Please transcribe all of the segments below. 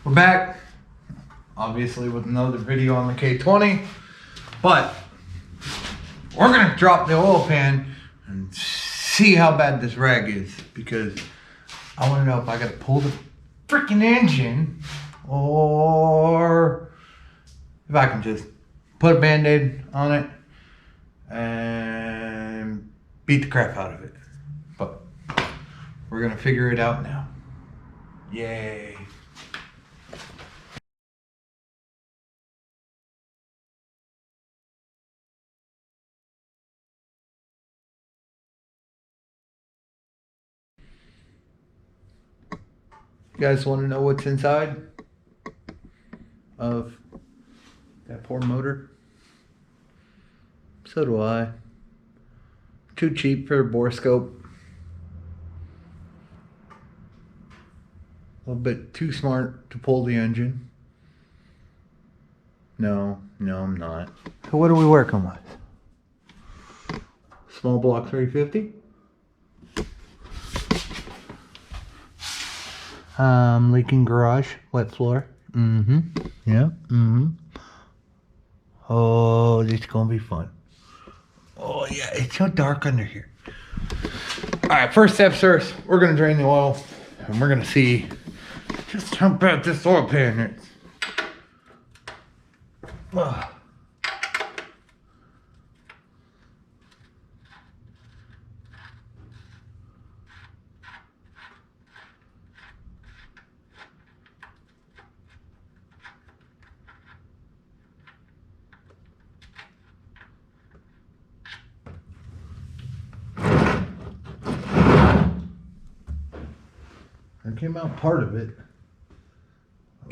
We're back, obviously, with another video on the K20, but we're gonna drop the oil pan and see how bad this rag is, because I want to know if I gotta pull the freaking engine or if I can just put a band-aid on it and beat the crap out of it. But we're gonna figure it out now. Yay. You guys want to know what's inside of that poor motor? So do I. Too cheap for a borescope. A little bit too smart to pull the engine. No, I'm not. So what are we working with? Small block 350. Leaking garage, wet floor. Yeah. Oh, this is gonna be fun. Oh yeah, it's so dark under here. Alright, first step first, we're gonna drain the oil and we're gonna see just how bad this oil pan is. Ugh. There came out part of it.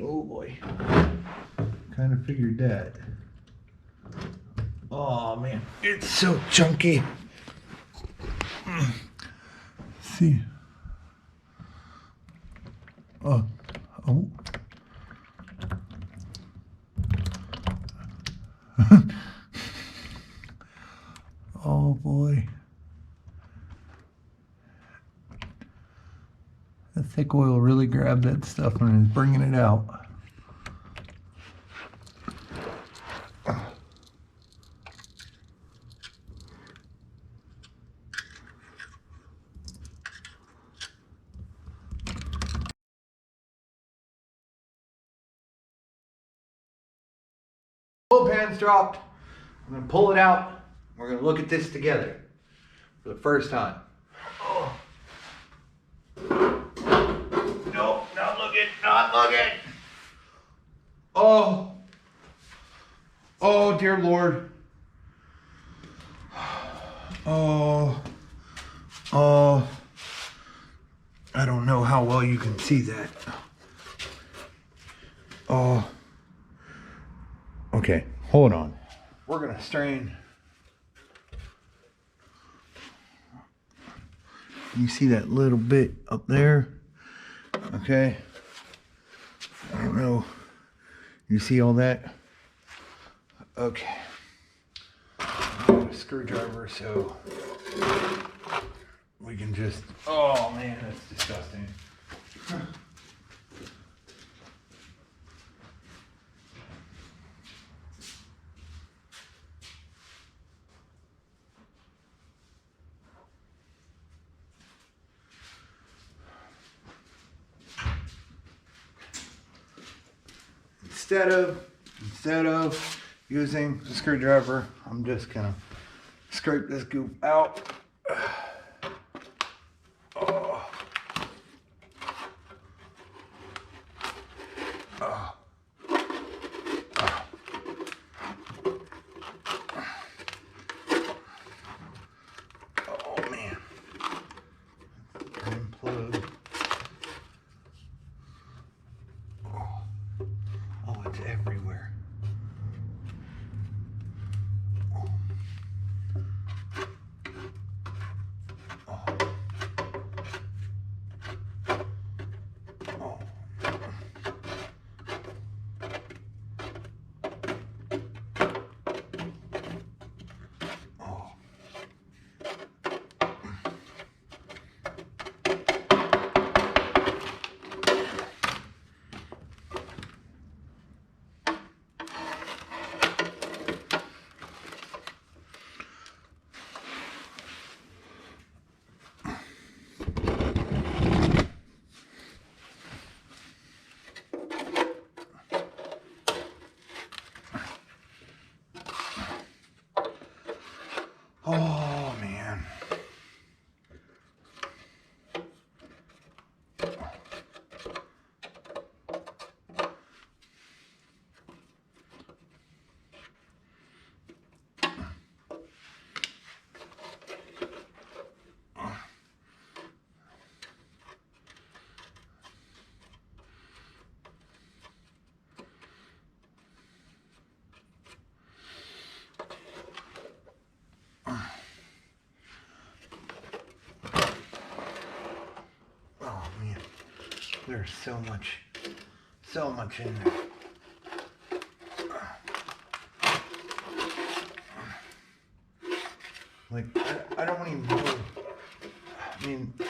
Oh boy. Kind of figured that. Oh man, it's so chunky. See. Oh. Oh boy. The thick oil really grabbed that stuff and is bringing it out. Oil pan's dropped. I'm going to pull it out. We're going to look at this together for the first time. Oh. Nope, not looking. Oh, dear Lord. Oh, I don't know how well you can see that. Oh, okay, hold on. We're gonna strain. You see that little bit up there? Okay. I don't know. You see all that? Okay. I got a screwdriver so we can just. Oh man, that's disgusting. Instead of using the screwdriver, I'm just gonna scrape this goop out. Oh. Oh. Oh man. Implode. Oh, it's everywhere. Oh man. There's so much in there. Like, I don't even know. I mean, it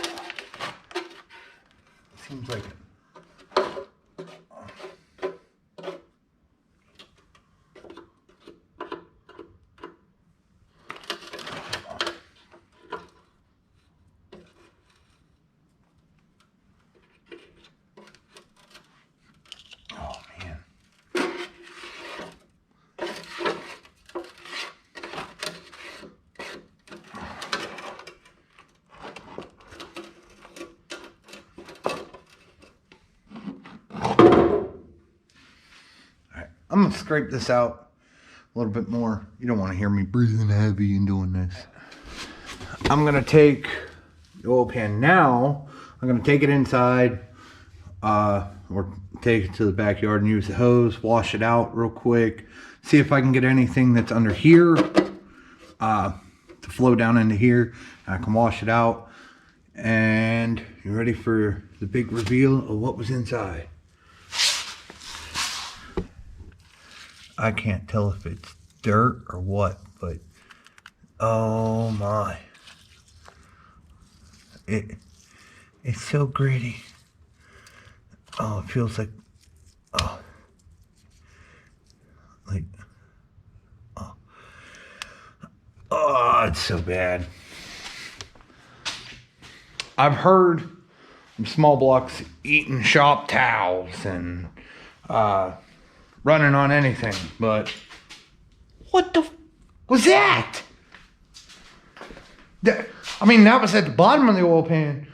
seems like I'm gonna scrape this out a little bit more. You don't want to hear me breathing heavy and doing this. I'm gonna take the oil pan now. I'm gonna take it inside, or take it to the backyard and use the hose, wash it out real quick, see if I can get anything that's under here to flow down into here. I can wash it out. And you ready for the big reveal of what was inside? I can't tell if it's dirt or what, but oh my. It's so gritty. Oh, it feels like, oh, like, oh, it's so bad. I've heard small blocks eating shop towels and running on anything, but what the was that? I mean, that was at the bottom of the oil pan.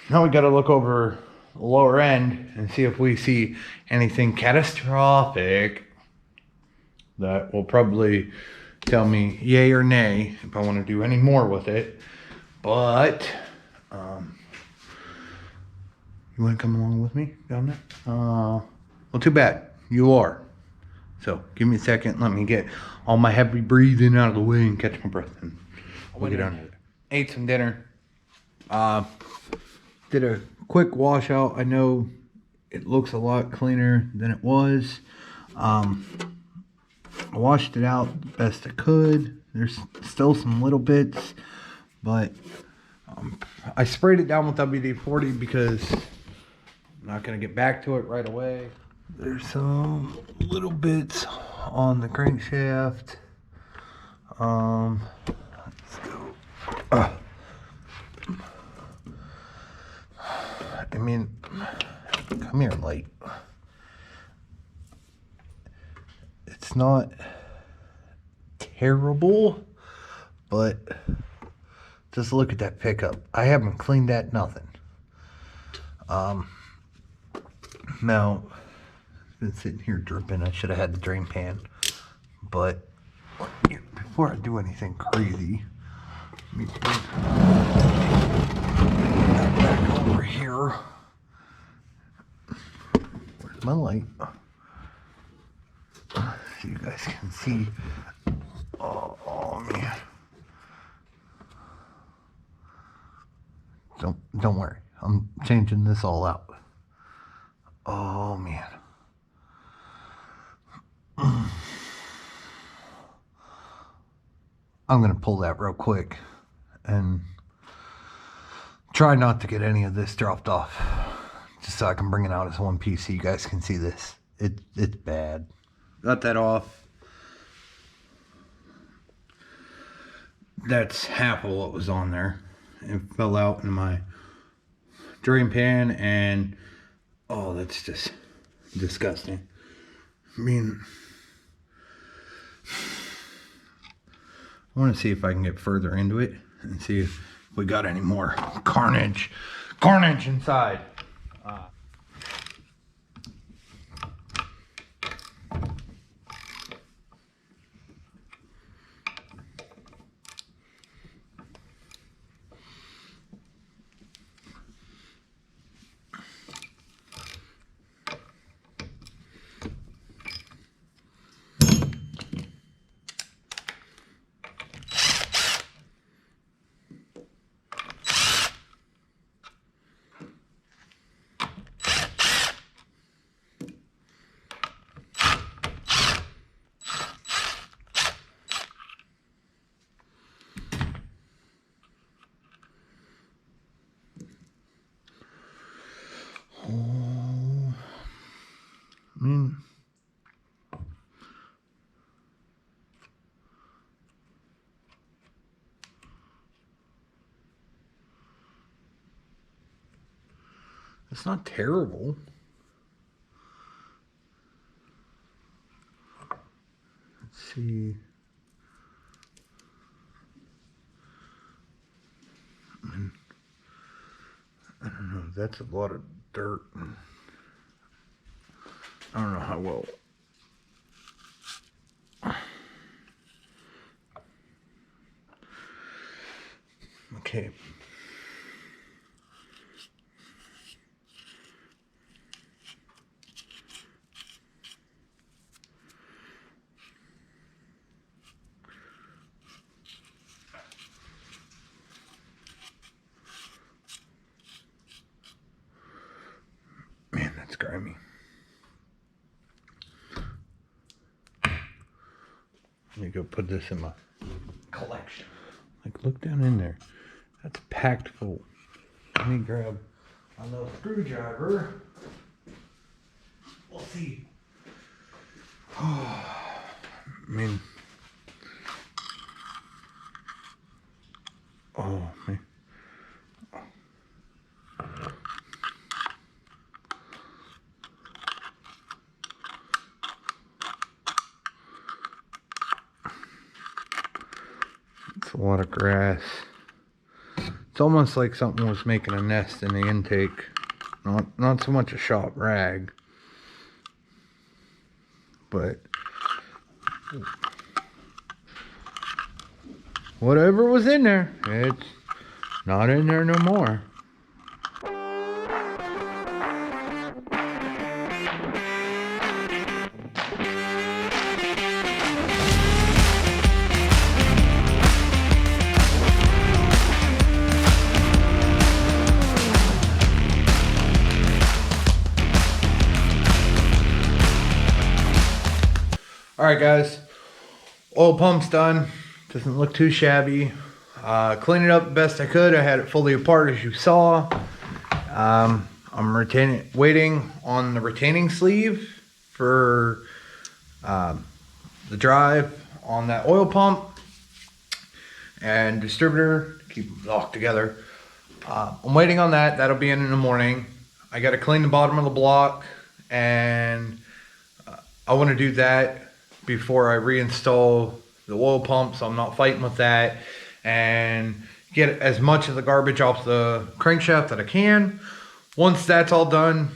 Now we got to look over the lower end and see if we see anything catastrophic that will probably tell me yay or nay if I want to do any more with it. But you want to come along with me down there? Well, too bad. You are. So give me a second. Let me get all my heavy breathing out of the way and catch my breath. And we'll get down there. Ate some dinner. Did a quick washout. I know it looks a lot cleaner than it was. I washed it out the best I could. There's still some little bits, but I sprayed it down with WD-40 because I'm not going to get back to it right away. There's some little bits on the crankshaft. Let's go. I mean, come here, light. It's not terrible, but just look at that pickup. I haven't cleaned that, nothing. Now, it's been sitting here dripping. I should have had the drain pan. But before I do anything crazy, let me bring that back over here. Where's my light? So you guys can see. Oh man. Don't worry. I'm changing this all out. Oh man. I'm gonna pull that real quick and try not to get any of this dropped off, just so I can bring it out as one piece so you guys can see this. It's bad. Got that off. That's half of what was on there. It fell out in my drain pan, and oh, that's just disgusting. I mean, I want to see if I can get further into it and see if we got any more carnage inside. I mean, it's not terrible. Let's see. I don't know, that's a lot of dirt. I don't know how well. Okay. Man, that's grimy. Let me go put this in my collection. Like, look down in there. That's packed full. Let me grab a little screwdriver. We'll see. Oh, I mean, oh man. It's a lot of grass. It's almost like something was making a nest in the intake. Not so much a shop rag, but whatever was in there, it's not in there no more. Alright guys, oil pump's done. Doesn't look too shabby. Cleaned it up the best I could. I had it fully apart as you saw. I'm waiting on the retaining sleeve for the drive on that oil pump and distributor to keep them locked together. I'm waiting on that. That'll be in the morning. I got to clean the bottom of the block, and I want to do that before I reinstall the oil pump, so I'm not fighting with that, and get as much of the garbage off the crankshaft that I can. Once that's all done,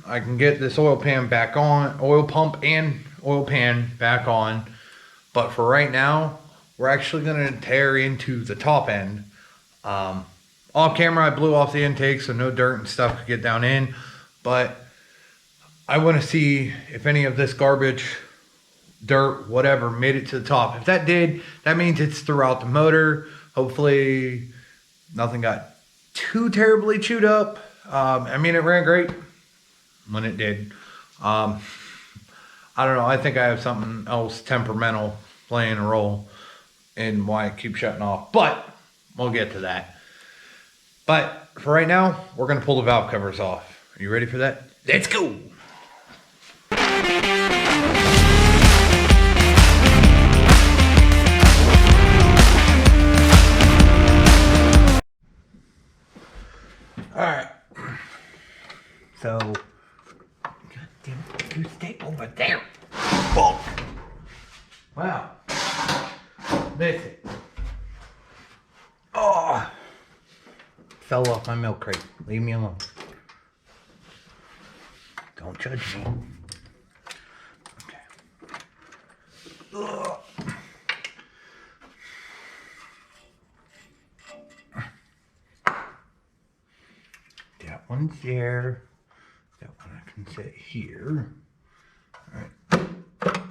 I can get this oil pan back on, oil pump and oil pan back on. But for right now, we're actually going to tear into the top end. Off camera, I blew off the intake so no dirt and stuff could get down in, but I want to see if any of this garbage, dirt, whatever, made it to the top. If that did, that means it's throughout the motor. Hopefully nothing got too terribly chewed up. I mean, it ran great when it did. I don't know, I think I have something else temperamental playing a role in why it keeps shutting off, but we'll get to that. But for right now, we're going to pull the valve covers off. Are you ready for that? Let's go. Alright, so, God damn it, you stay over there. Whoa. Wow, listen, my milk crate. Leave me alone. Don't judge me. Okay. Ugh. That one's there. That one I can set here. All right.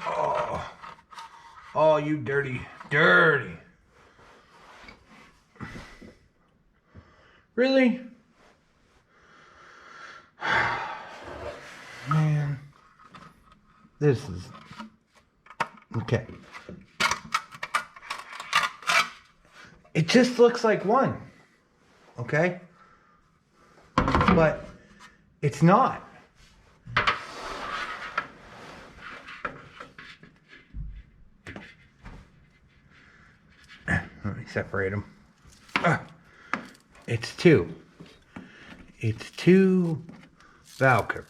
Oh, oh, you dirty. Really? Man. This is... Okay. It just looks like one. Okay? But it's not. Let me separate them. It's two. It's two valve covers.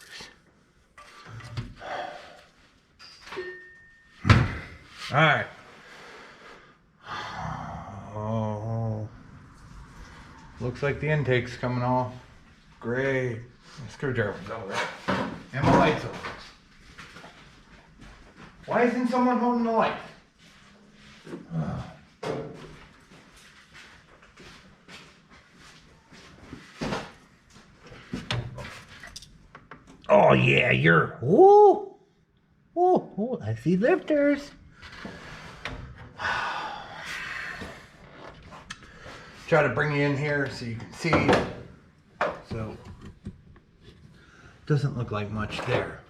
All right. Oh, looks like the intake's coming off. Great. My screwdriver's over there. And my light's over there. Why isn't someone holding the light? Oh yeah, you're, ooh, ooh, ooh, I see lifters. Try to bring you in here so you can see. So, doesn't look like much there.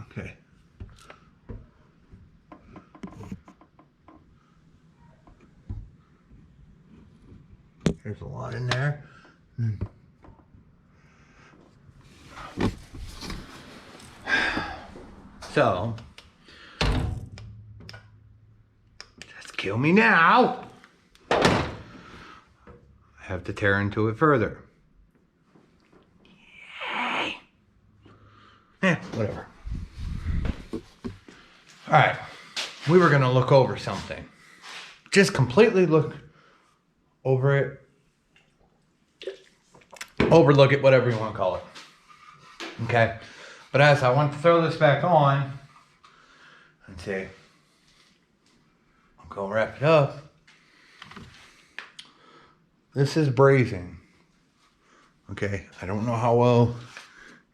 Okay. There's a lot in there. So, just kill me now. I have to tear into it further. Yay. Whatever. Alright, we were gonna look over something. Just completely look over it. Overlook it, whatever you want to call it. Okay? But as I want to throw this back on and say, I'm going to wrap it up. This is brazing. Okay, I don't know how well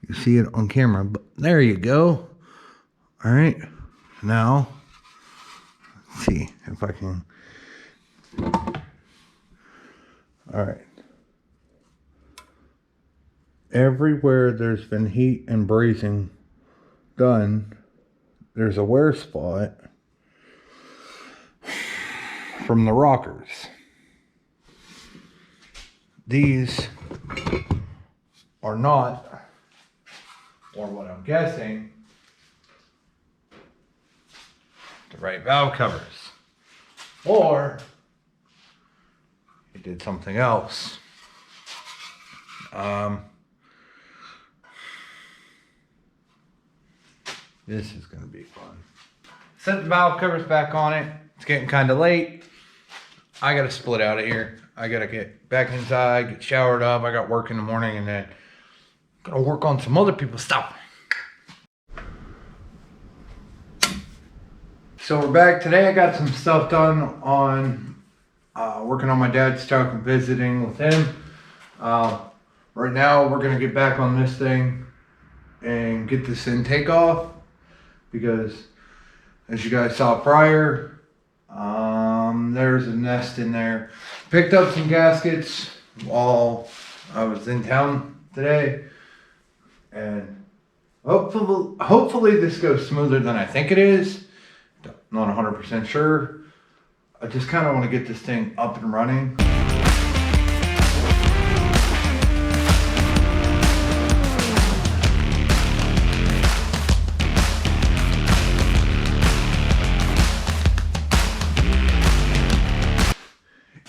you see it on camera, but there you go. All right, now, let's see if I can. All right. Everywhere there's been heat and brazing done, there's a wear spot from the rockers. These are not, or what I'm guessing, the right valve covers. Or it did something else. This is going to be fun. Set the valve covers back on it. It's getting kind of late. I got to split out of here. I got to get back inside, get showered up. I got work in the morning and then got to work on some other people's stuff. So we're back today. I got some stuff done on working on my dad's truck and visiting with him. Right now we're going to get back on this thing and get this intake off. Because as you guys saw prior, there's a nest in there. Picked up some gaskets while I was in town today, and hopefully this goes smoother than I think it is. Not 100% sure. I just kind of want to get this thing up and running.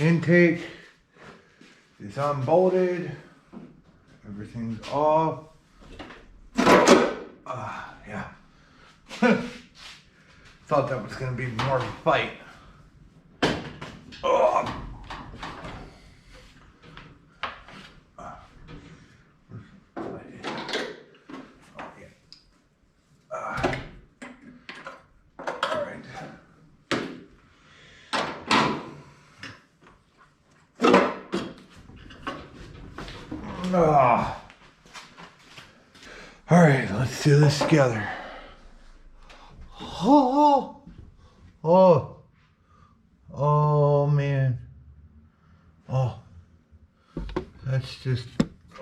Intake is unbolted. Everything's off. Yeah. Thought that was going to be more of a fight. Ah. All right, let's do this together. Oh, oh, oh man. Oh, that's just,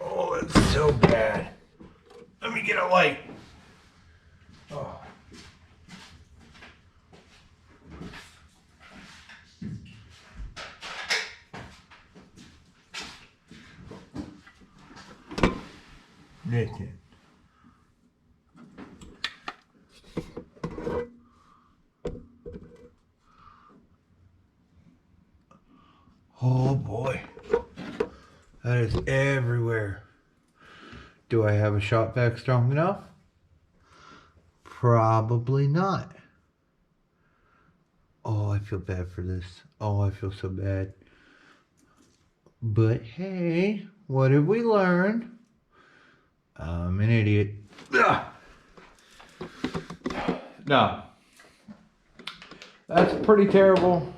oh, that's so bad. Let me get a light. Oh. Listen. Oh boy, that is everywhere. Do I have a shot vac strong enough? Probably not. Oh, I feel bad for this. Oh, I feel so bad. But hey, what did we learn? I'm an idiot. Ugh. No, that's pretty terrible.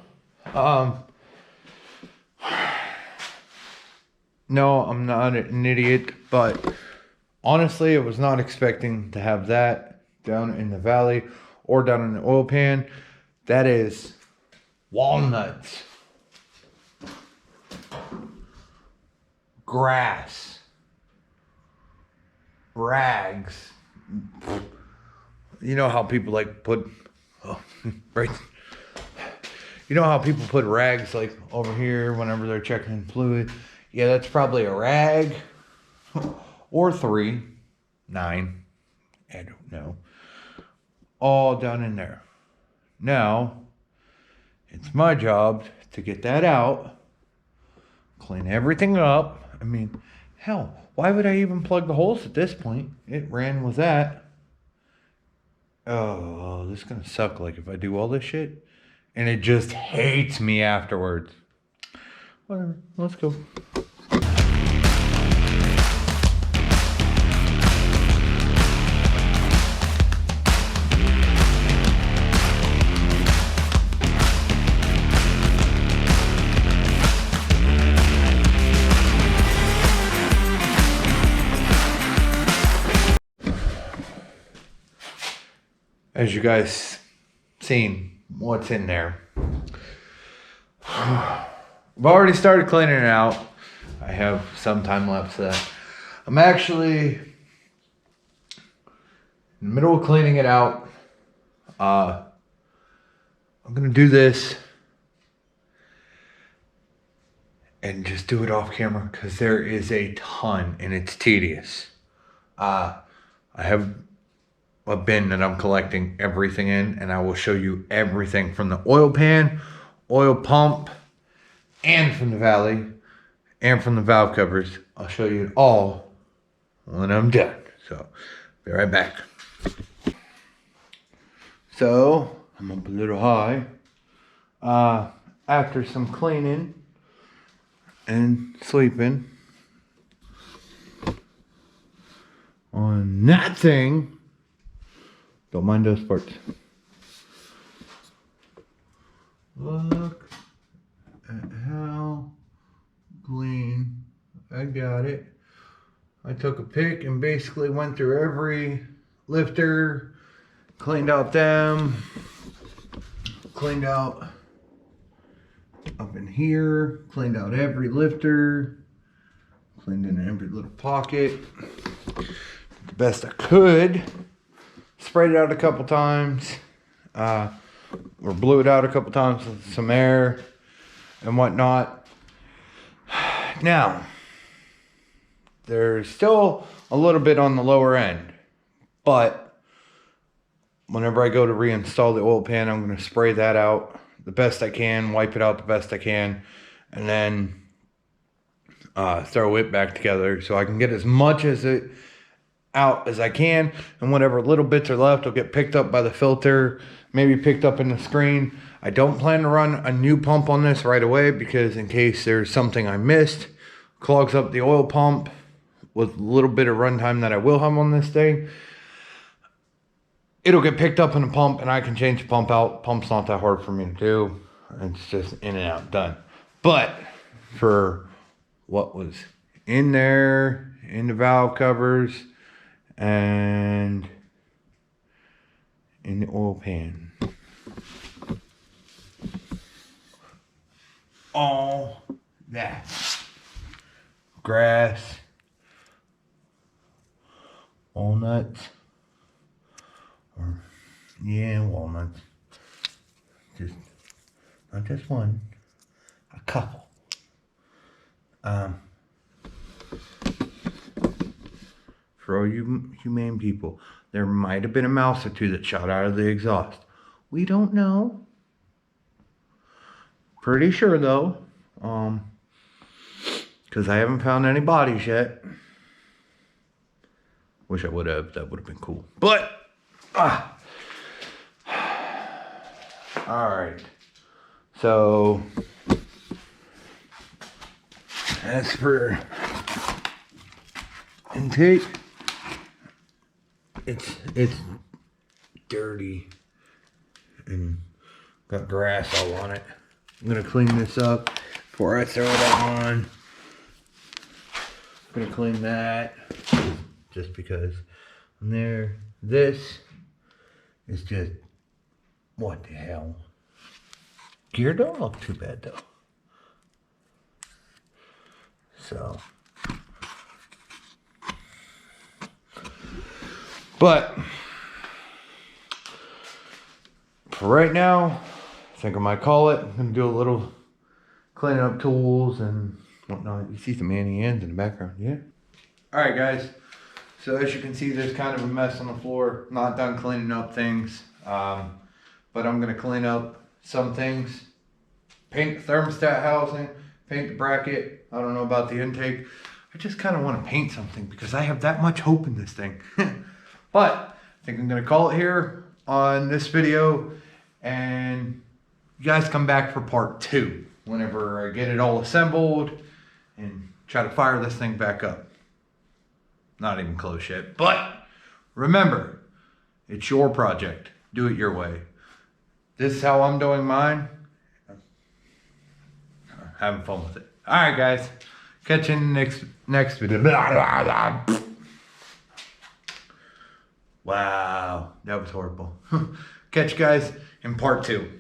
No, I'm not an idiot, but honestly, I was not expecting to have that down in the valley or down in the oil pan. That is walnuts, grass, rags. You know how people like put, oh, right. You know how people put rags like over here whenever they're checking fluid? Yeah, that's probably a rag or 3, 9, I don't know. All down in there. Now, it's my job to get that out, clean everything up. I mean, hell, why would I even plug the holes at this point? It ran with that. Oh, this is gonna suck like if I do all this shit. And it just hates me afterwards. Whatever, let's go. As you guys seen what's in there. I've already started cleaning it out. I have some time left to that. I'm actually in the middle of cleaning it out. I'm gonna do this and just do it off camera because there is a ton and it's tedious. I have a bin that I'm collecting everything in, and I will show you everything from the oil pan, oil pump, and from the valley, and from the valve covers. I'll show you it all when I'm done. So, be right back. So, I'm up a little high. After some cleaning and sleeping on that thing, don't mind those parts. Look at how clean I got it. I took a pick and basically went through every lifter, cleaned out them, cleaned out up in here, cleaned out every lifter, cleaned in every little pocket. The best I could. Sprayed it out a couple times, or blew it out a couple times with some air and whatnot. Now, there's still a little bit on the lower end, but whenever I go to reinstall the oil pan, I'm going to spray that out the best I can, wipe it out the best I can, and then throw it back together so I can get as much as it out as I can, and whatever little bits are left will get picked up by the filter, maybe picked up in the screen. I don't plan to run a new pump on this right away because in case there's something I missed, clogs up the oil pump with a little bit of runtime that I will have on this thing. It'll get picked up in the pump and I can change the pump out. Pump's not that hard for me to do. It's just in and out, done. But for what was in there, in the valve covers, and in the oil pan. All that. Grass, walnuts, or yeah, walnuts. Just not just one, a couple. For all you humane people, there might have been a mouse or two that shot out of the exhaust. We don't know. Pretty sure though, because I haven't found any bodies yet. Wish I would have. That would have been cool. But all right. So as for intake, it's dirty and got grass all on it. I'm gonna clean this up before I throw it on. I'm gonna clean that just because. And there, this is just, what the hell? Gear don't look too bad though. So, but for right now, I think I might call it. I'm gonna do a little cleaning up tools and whatnot. You see some Annie Ann's in the background, yeah? All right, guys. So as you can see, there's kind of a mess on the floor. Not done cleaning up things, but I'm gonna clean up some things. Paint the thermostat housing, paint the bracket. I don't know about the intake. I just kind of want to paint something because I have that much hope in this thing. But I think I'm gonna call it here on this video, and you guys come back for part 2 whenever I get it all assembled and try to fire this thing back up. Not even close yet, but remember, it's your project. Do it your way. This is how I'm doing mine. Having fun with it. All right, guys. Catch you in the next video. Wow, that was horrible. Catch you guys in part 2.